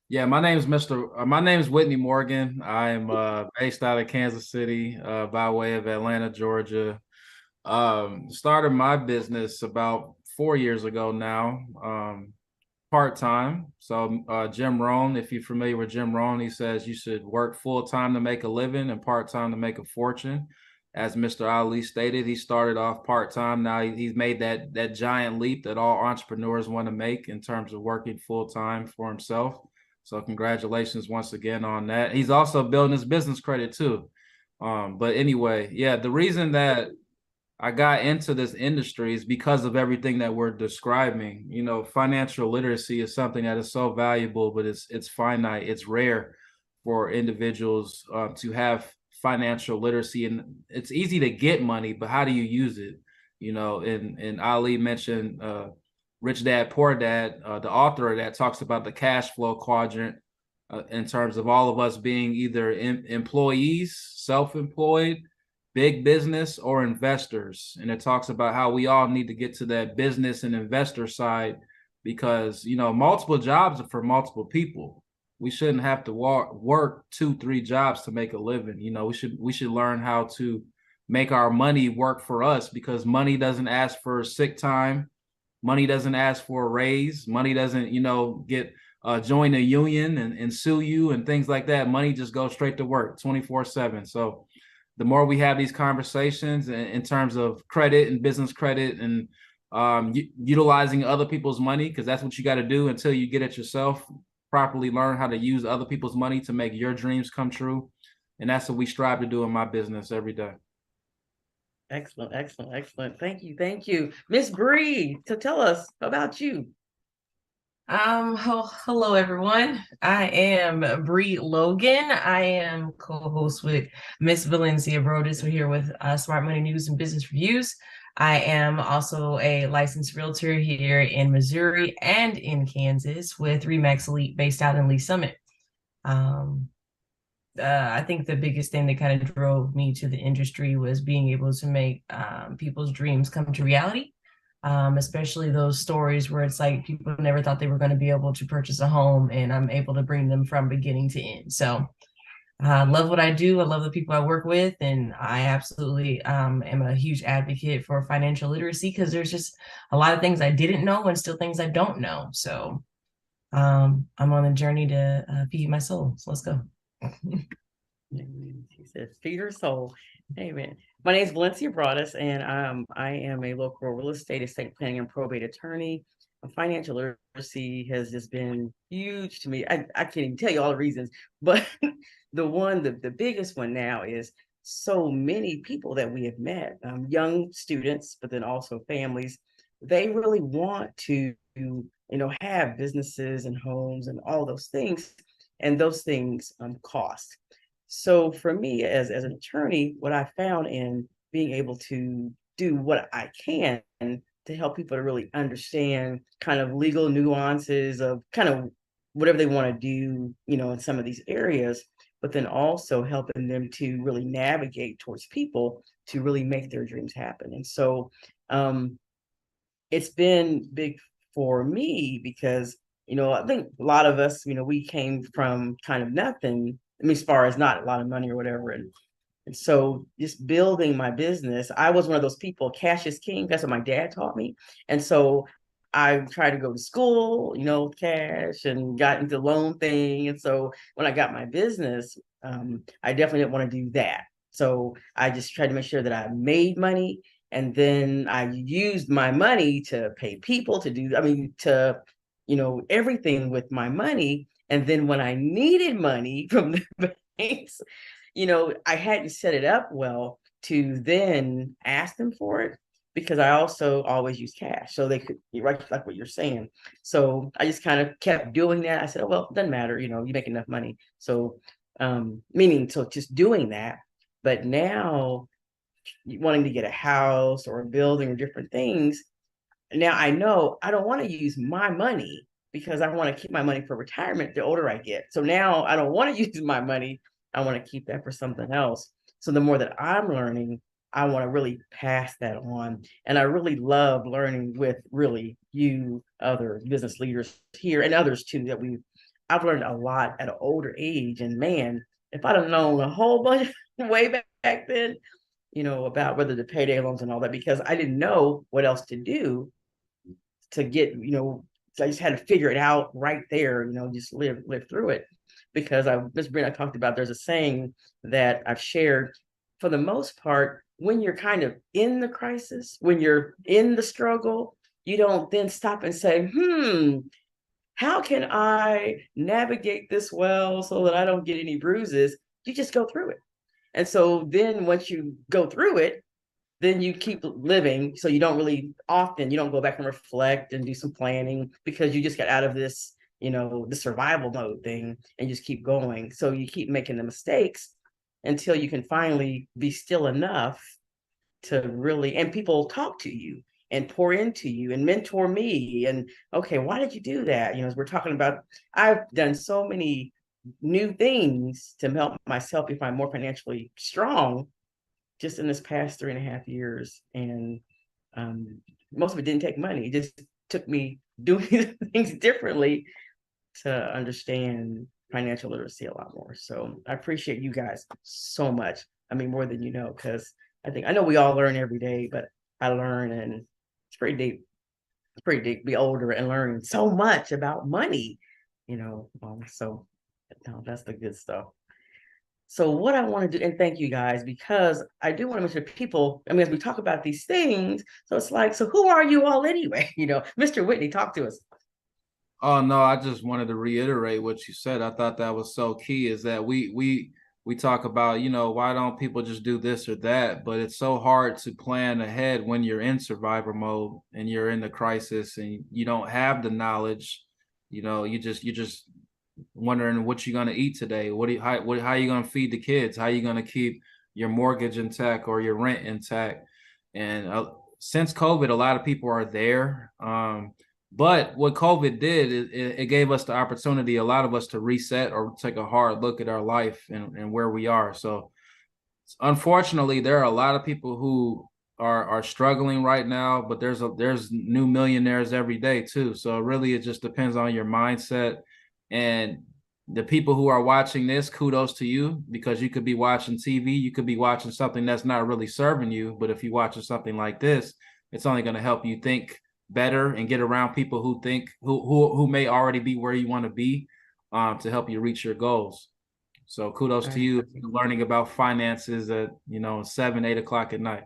Yeah, my name's Whitney Morgan. I'm based out of Kansas City, by way of Atlanta, Georgia. Started my business about 4 years ago now, part-time. So Jim Rohn, if you're familiar with Jim Rohn, he says you should work full-time to make a living and part-time to make a fortune. As Mr. Ali stated, he started off part-time. Now he's made that giant leap that all entrepreneurs want to make in terms of working full-time for himself. So congratulations once again on that. He's also building his business credit too. But anyway, yeah, the reason that I got into this industry is because of everything that we're describing. Financial literacy is something that is so valuable, but it's finite. It's rare for individuals to have financial literacy, and it's easy to get money, but how do you use it? And Ali mentioned Rich Dad, Poor Dad. The author of that talks about the cash flow quadrant in terms of all of us being either employees, self-employed, big business, or investors. And it talks about how we all need to get to that business and investor side, because multiple jobs are for multiple people. We shouldn't have to work 2-3 jobs to make a living. We should learn how to make our money work for us, because money doesn't ask for sick time. Money doesn't ask for a raise. Money doesn't, get join a union and sue you and things like that. Money just goes straight to work 24/7. So the more we have these conversations in terms of credit and business credit and utilizing other people's money, because that's what you got to do until you get it yourself, properly learn how to use other people's money to make your dreams come true. And that's what we strive to do in my business every day. Excellent. Thank you. Miss Bree, so tell us about you. Hello everyone. I am Bree Logan. I am co-host with Miss Valencia Brodus. We're here with Smart Money News and Business Reviews. I am also a licensed realtor here in Missouri and in Kansas with Remax Elite based out in Lee Summit. I think the biggest thing that kind of drove me to the industry was being able to make people's dreams come to reality. Especially those stories where it's like people never thought they were going to be able to purchase a home, and I'm able to bring them from beginning to end. So I love what I do. I love the people I work with, and I absolutely am a huge advocate for financial literacy, because there's just a lot of things I didn't know and still things I don't know. So I'm on a journey to feed my soul. So let's go. She says, feed her soul. Amen. My name is Valencia Broadus, and I am a local real estate planning and probate attorney. Financial literacy has just been huge to me. I can't even tell you all the reasons, but the biggest one now is so many people that we have met, young students, but then also families. They really want to, have businesses and homes and all those things, and those things cost. So for me as an attorney, what I found in being able to do what I can to help people to really understand kind of legal nuances of kind of whatever they want to do, in some of these areas, but then also helping them to really navigate towards people to really make their dreams happen. And so it's been big for me because, I think a lot of us, we came from kind of nothing. I mean, as far as not a lot of money or whatever. And so just building my business, I was one of those people, cash is king. That's what my dad taught me. And so I tried to go to school, cash, and got into the loan thing. And so when I got my business, I definitely didn't want to do that. So I just tried to make sure that I made money. And then I used my money to pay people to do, I mean, to, everything with my money. And then when I needed money from the banks, I hadn't set it up well to then ask them for it because I also always use cash. So they could, right, like what you're saying. So I just kind of kept doing that. I said, oh, well, it doesn't matter, you make enough money. So, so just doing that. But now wanting to get a house or a building or different things, now I know I don't want to use my money because I want to keep my money for retirement the older I get. So now I don't want to use my money. I want to keep that for something else. So the more that I'm learning, I want to really pass that on. And I really love learning with really you, other business leaders here and others too, I've learned a lot at an older age. And man, if I'd have known a whole bunch way back then, about whether the payday loans and all that, because I didn't know what else to do to get, so I just had to figure it out right there, just live through it. Because Miss Brent, I talked about, there's a saying that I've shared for the most part, when you're kind of in the crisis, when you're in the struggle, you don't then stop and say, how can I navigate this well so that I don't get any bruises? You just go through it. And so then once you go through it, then you keep living. So you don't go back and reflect and do some planning because you just got out of this, the survival mode thing and just keep going. So you keep making the mistakes until you can finally be still enough to really, and people talk to you and pour into you and mentor me. And okay, why did you do that? As we're talking about, I've done so many new things to help myself if I'm more financially strong just in this past 3.5 years. And most of it didn't take money. It just took me doing things differently to understand financial literacy a lot more. So I appreciate you guys so much. I mean, more than you know, because I know we all learn every day, but I learn and it's pretty deep. It's pretty deep, be older and learn so much about money, so no, that's the good stuff. So what I want to do, and thank you guys, because I do want to make sure people, I mean, as we talk about these things, so it's like, so who are you all anyway? Mr. Whitney, talk to us. Oh no, I just wanted to reiterate what you said. I thought that was so key is that we talk about, why don't people just do this or that? But it's so hard to plan ahead when you're in survivor mode and you're in the crisis and you don't have the knowledge. You're just wondering what you're gonna eat today. How are you gonna feed the kids? How are you gonna keep your mortgage intact or your rent intact? And since COVID, a lot of people are there. But what COVID did, it gave us the opportunity, a lot of us, to reset or take a hard look at our life and where we are. So unfortunately, there are a lot of people who are struggling right now, but there's new millionaires every day too. So really, it just depends on your mindset. And the people who are watching this, kudos to you, because you could be watching TV, you could be watching something that's not really serving you. But if you're watching something like this, it's only going to help you think better and get around people who may already be where you want to be, to help you reach your goals. So kudos to Right. you learning about finances at 7, 8 o'clock at night.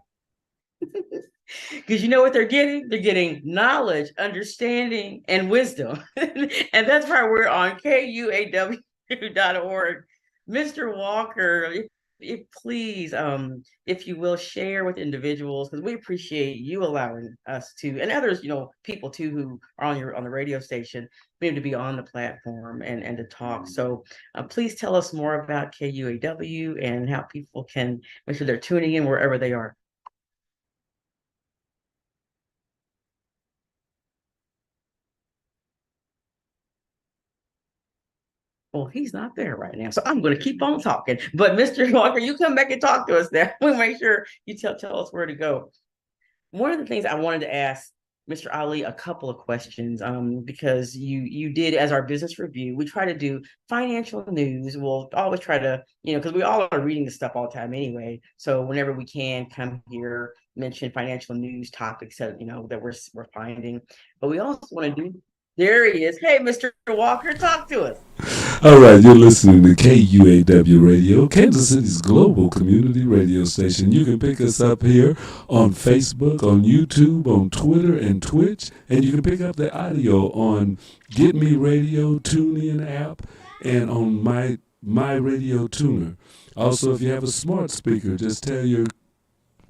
Because you know what they're getting? They're getting knowledge, understanding, and wisdom. And that's why we're on KUAW.org. Mr. Walker, if please, if you will share with individuals, because we appreciate you allowing us to, and others, people too who are on the radio station, being to be on the platform and to talk. So please tell us more about KUAW and how people can make sure they're tuning in wherever they are. Well, he's not there right now, so I'm going to keep on talking. But Mr. Walker, you come back and talk to us now. We'll make sure you tell us where to go. One of the things I wanted to ask Mr. Ali a couple of questions, because you did as our business review. We try to do financial news. We'll always try to, because we all are reading this stuff all the time anyway. So whenever we can come here, mention financial news topics that that we're finding. But we also want to do. There he is. Hey, Mr. Walker, talk to us. All right, you're listening to KUAW Radio, Kansas City's global community radio station. You can pick us up here on Facebook, on YouTube, on Twitter, and Twitch. And you can pick up the audio on Get Me Radio, TuneIn app, and on My Radio Tuner. Also, if you have a smart speaker, just tell your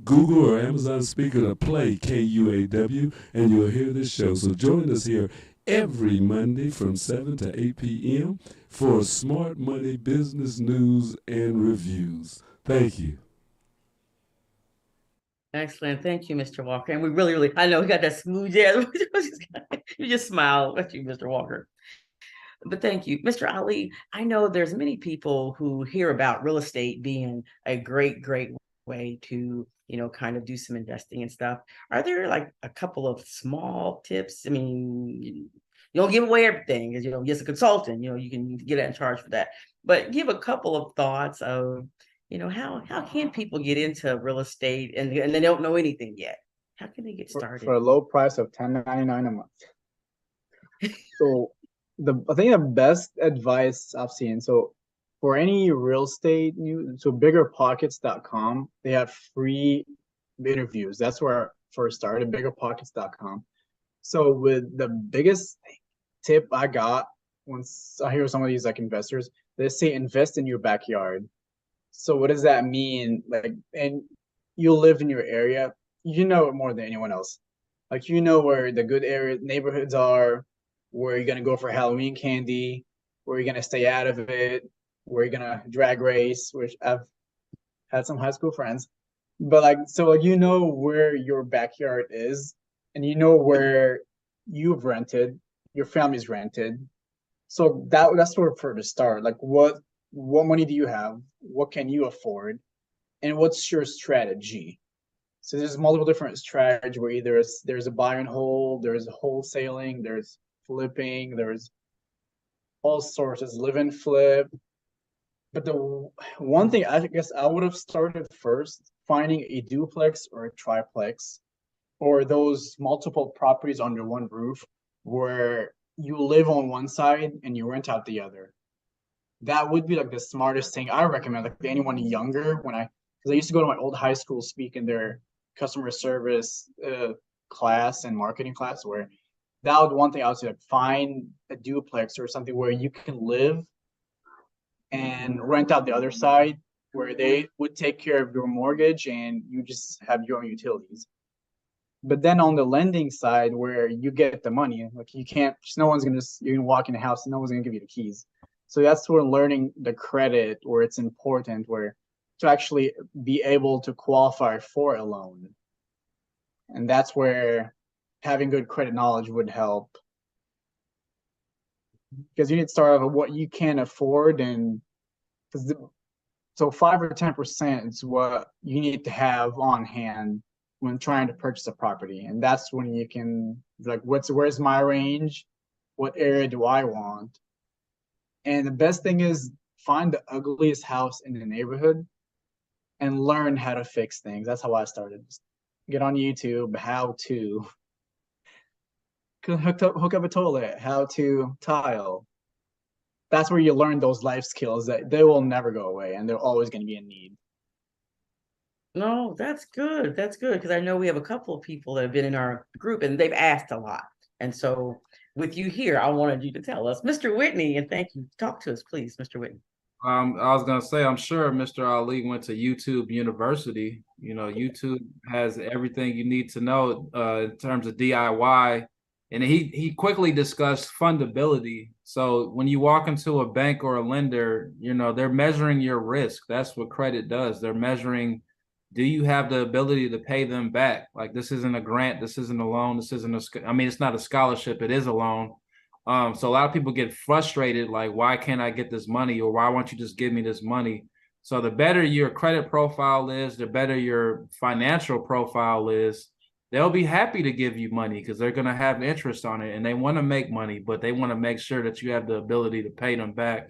Google or Amazon speaker to play KUAW, and you'll hear this show. So join us here every Monday from 7 to 8 p.m. for smart money, business news, and reviews. Thank you. Excellent. Thank you, Mr. Walker. And we really, I know we got that smooth jazz. You just smile at you, Mr. Walker. But thank you, Mr. Ali. I know there's many people who hear about real estate being a great way to, kind of do some investing and stuff. Are there like a couple of small tips? I mean, you don't give away everything because, just a consultant, you can get in charge for that. But give a couple of thoughts of, how can people get into real estate and they don't know anything yet? How can they get started? For a low price of $10.99 a month. So I think the best advice I've seen, so for any real estate news, so biggerpockets.com, they have free interviews. That's where I first started, biggerpockets.com. So with the biggest tip I got once I hear some of these like investors, they say invest in your backyard. So what does that mean? Like, and you live in your area, you know it more than anyone else. Like, where the good area neighborhoods are, where you're gonna go for Halloween candy, where you're gonna stay out of it, where you're gonna drag race, which I've had some high school friends. But where your backyard is, and where you've rented, your family's rented. So that's sort of for the start. Like what money do you have? What can you afford? And what's your strategy? So there's multiple different strategies where either there's a buy and hold, there's wholesaling, there's flipping, there's all sorts. There's live and flip. But the one thing I guess I would have started first, finding a duplex or a triplex, or those multiple properties under one roof where you live on one side and you rent out the other. That would be like the smartest thing I recommend, like to anyone younger. Because I used to go to my old high school, speak in their customer service class and marketing class, where that was one thing I would say, like find a duplex or something where you can live and rent out the other side, where they would take care of your mortgage and you just have your own utilities. But then on the lending side, where you get the money, like you can't, no one's gonna, you're gonna walk in the house and no one's gonna give you the keys. So that's where learning the credit, where it's important, where to actually be able to qualify for a loan. And that's where having good credit knowledge would help. Because you need to start off with what you can afford, and so 5 or 10% is what you need to have on hand when trying to purchase a property. And that's when you can like, where's my range? What area do I want? And the best thing is find the ugliest house in the neighborhood and learn how to fix things. That's how I started. Just get on YouTube, how to hook up a toilet, how to tile, that's where you learn those life skills that they will never go away and they're always going to be in need. No, that's good. That's good because I know we have a couple of people that have been in our group and they've asked a lot. And so with you here, I wanted you to tell us, Mr. Whitney, and thank you. Talk to us, please, Mr. Whitney. I was gonna say, I'm sure Mr. Ali went to YouTube University. You know, YouTube has everything you need to know in terms of DIY, and he quickly discussed fundability. So when you walk into a bank or a lender, you know they're measuring your risk. That's what credit does. They're measuring, do you have the ability to pay them back? Like this isn't a grant, this isn't a loan, this isn't a. I mean, it's not a scholarship, it is a loan. So a lot of people get frustrated, like, why can't I get this money? Or why won't you just give me this money? So the better your credit profile is, the better your financial profile is, they'll be happy to give you money because they're going to have interest on it and they want to make money, but they want to make sure that you have the ability to pay them back.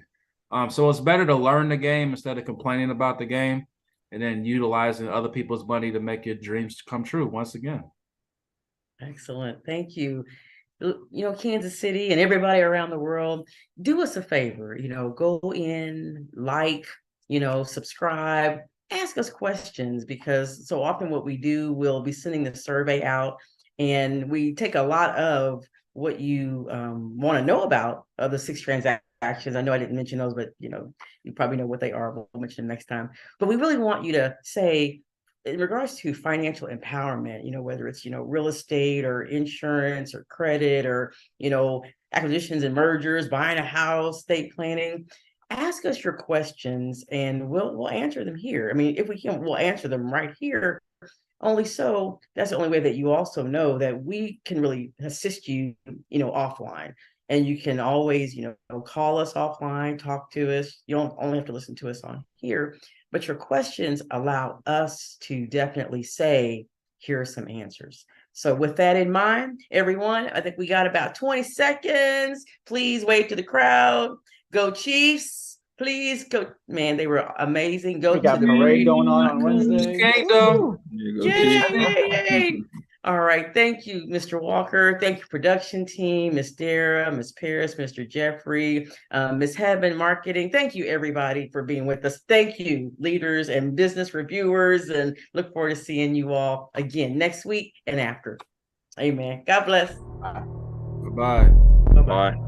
So it's better to learn the game instead of complaining about the game and then utilizing other people's money to make your dreams come true once again. Excellent. Thank you. Kansas City and everybody around the world, do us a favor, go in, subscribe, ask us questions, because so often what we do, we'll be sending the survey out and we take a lot of what you want to know about of the 6 transactions. I know I didn't mention those, but you probably know what they are. We'll mention them next time. But we really want you to say, in regards to financial empowerment, whether it's, real estate or insurance or credit or, acquisitions and mergers, buying a house, estate planning, ask us your questions and we'll answer them here. I mean, if we can, we'll answer them right here. Only so that's the only way that you also know that we can really assist you, offline. And you can always, call us offline, talk to us. You don't only have to listen to us on here, but your questions allow us to definitely say, here are some answers. So with that in mind, everyone, I think we got about 20 seconds. Please wave to the crowd. Go Chiefs. Please go. Man, they were amazing. Go We got to the parade going on Wednesday. Kingdom. Yay! All right. Thank you, Mr. Walker. Thank you, production team, Miss Dara, Miss Paris, Mr. Jeffrey, Miss Heaven, marketing. Thank you, everybody, for being with us. Thank you, leaders and business reviewers, and look forward to seeing you all again next week and after. Amen. God bless. Bye-bye. Bye-bye. Bye.